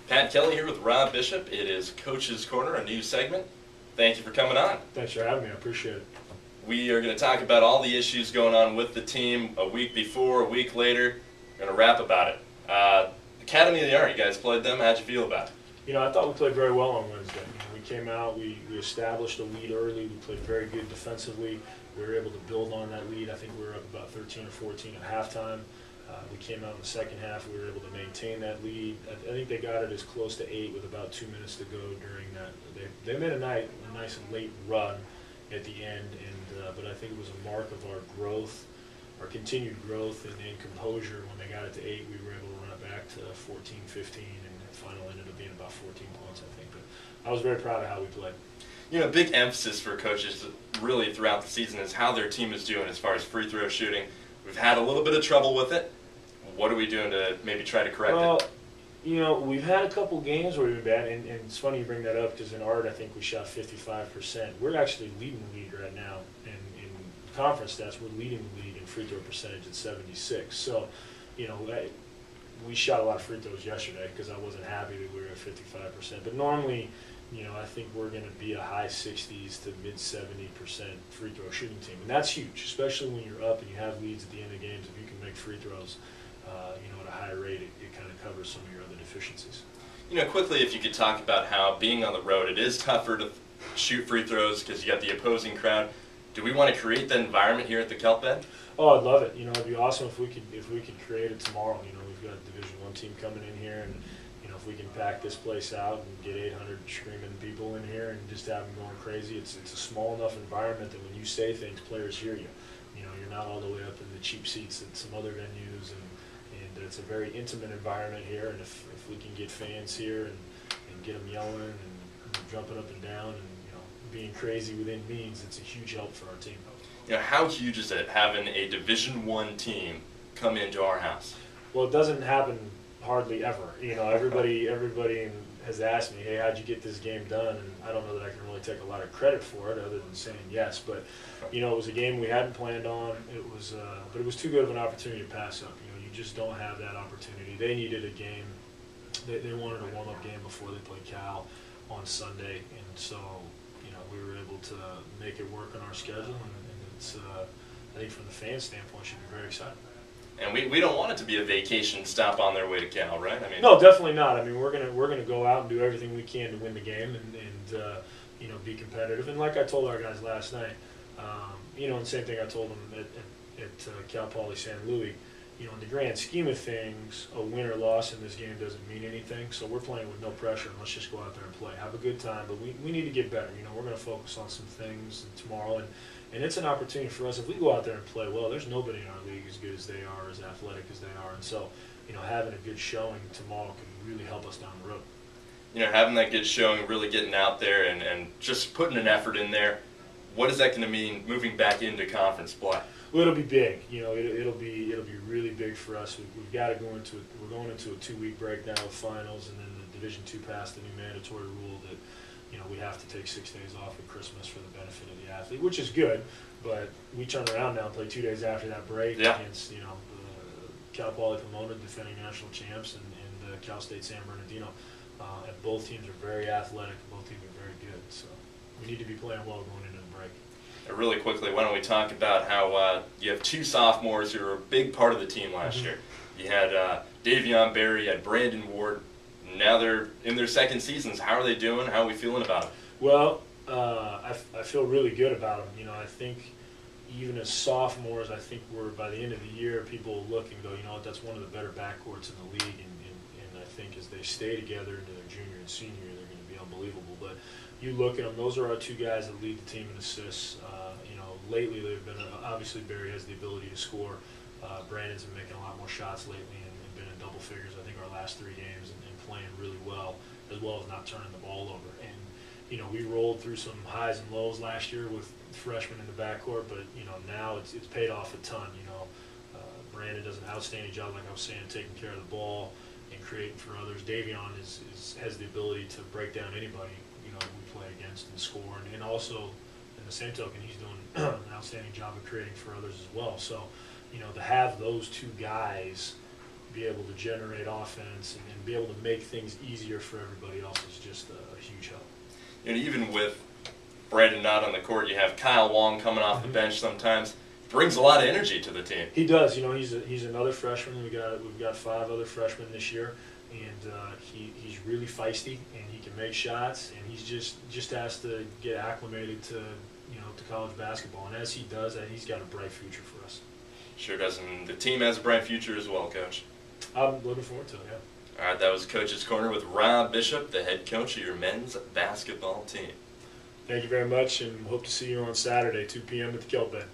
Pat Kelly here with Rob Bishop. It is Coach's Corner, a new segment. Thank you for coming on. Thanks for having me. I appreciate it. We are going to talk about all the issues going on with the team a week before, a week later. We're going to rap about it. Academy of the Art, you guys played them. How'd you feel about it? You know, I thought we played very well on Wednesday. We came out, we established a lead early. We played very good defensively. We were able to build on that lead. I think we were up about 13 or 14 at halftime. We came out in the second half. We were able to maintain that lead. I think they got it as close to 8 with about 2 minutes to go during that. They made a nice and late run at the end, but I think it was a mark of our growth, our continued growth and composure. When they got it to 8, we were able to run it back to 14, 15, and the final ended up being about 14 points, I think. But I was very proud of how we played. You know, a big emphasis for coaches really throughout the season is how their team is doing as far as free throw shooting. We've had a little bit of trouble with it. What are we doing to maybe try to correct it? You know, we've had a couple games where we've been bad, and it's funny you bring that up because in Art, I think we shot 55%. We're actually leading the league right now, and in conference stats, we're leading the league in free throw percentage at 76. So, you know, we shot a lot of free throws yesterday because I wasn't happy that we were at 55%. But normally, you know, I think we're going to be a high 60s to mid 70% free throw shooting team, and that's huge, especially when you're up and you have leads at the end of games. If you can make free throws, you know, at a high rate, it kind of covers some of your other deficiencies. You know, quickly, if you could talk about how being on the road, it is tougher to shoot free throws because you got the opposing crowd. Do we want to create that environment here at the Kelp Ed? Oh, I'd love it. You know, it'd be awesome if we could create it tomorrow. You know, we've got a Division I team coming in here, and you know, if we can pack this place out and get 800 screaming people in here and just have them going crazy, it's a small enough environment that when you say things, players hear you. You know, you're not all the way up in the cheap seats at some other venues, and it's a very intimate environment here. And if we can get fans here and get them yelling and jumping up and down and, you know, being crazy within means, it's a huge help for our team. You know, how huge is it having a Division I team come into our house? Well, it doesn't happen hardly ever. You know, everybody has asked me, hey, how'd you get this game done? And I don't know that I can really take a lot of credit for it other than saying yes. But, you know, it was a game we hadn't planned on. But it was too good of an opportunity to pass up. You know, you just don't have that opportunity. They needed a game. They wanted a warm-up game before they played Cal on Sunday. And so, you know, we were able to make it work on our schedule. And it's, I think from the fan standpoint, should be very exciting. And we don't want it to be a vacation stop on their way to Cal, right? I mean, no, definitely not. I mean, we're gonna go out and do everything we can to win the game and you know, be competitive. And like I told our guys last night, you know, and same thing I told them at Cal Poly San Luis. You know, in the grand scheme of things, a win or loss in this game doesn't mean anything. So we're playing with no pressure, and let's just go out there and play, have a good time. But we need to get better. You know, we're going to focus on some things tomorrow, and it's an opportunity for us. If we go out there and play well, there's nobody in our league as good as they are, as athletic as they are. And so, you know, having a good showing tomorrow can really help us down the road. You know, having that good showing, really getting out there and just putting an effort in there, what is that going to mean moving back into conference play? Well, it'll be big. You know, it'll be really big for us. We've got to go into it. We're going into a 2-week break now with finals, and then the Division II passed the new mandatory rule that, you know, we have to take 6 days off at Christmas for the benefit of the athlete, which is good. But we turn around now and play 2 days after that break against, you know, Cal Poly Pomona, defending national champs, and Cal State San Bernardino. And both teams are very athletic. Both teams are very good. So we need to be playing well going into the break. Really quickly, why don't we talk about how you have 2 sophomores who were a big part of the team last year. You had Davion Berry, you had Brandon Ward. Now they're in their second seasons. How are they doing? How are we feeling about them? Well, I feel really good about them. You know, I think even as sophomores, I think we're, by the end of the year, people will look and go, you know what, that's one of the better backcourts in the league. And I think as they stay together into their junior and senior year, they're going to be unbelievable. But you look at them; those are our 2 guys that lead the team in assists. You know, lately they've been obviously Barry has the ability to score. Brandon's been making a lot more shots lately and been in double figures. I think our last 3 games and playing really well as not turning the ball over. And you know, we rolled through some highs and lows last year with freshmen in the backcourt, but you know, now it's paid off a ton. You know, Brandon does an outstanding job, like I was saying, taking care of the ball and creating for others. Davion has the ability to break down anybody, you know, we play against and score. And also, in the same token, he's doing an outstanding job of creating for others as well. So, you know, to have those 2 guys be able to generate offense and be able to make things easier for everybody else is just a huge help. You know, even with Brandon not on the court, you have Kyle Wong coming off the bench sometimes. Brings a lot of energy to the team. He does. You know, he's another freshman. We've got 5 other freshmen this year, and he's really feisty, and he can make shots, and he's just has to get acclimated to college basketball. And as he does that, he's got a bright future for us. Sure does, and the team has a bright future as well, Coach. I'm looking forward to it. Yeah. All right, that was Coach's Corner with Rob Bishop, the head coach of your men's basketball team. Thank you very much, and hope to see you on Saturday, 2 p.m. at the Kelp Bed.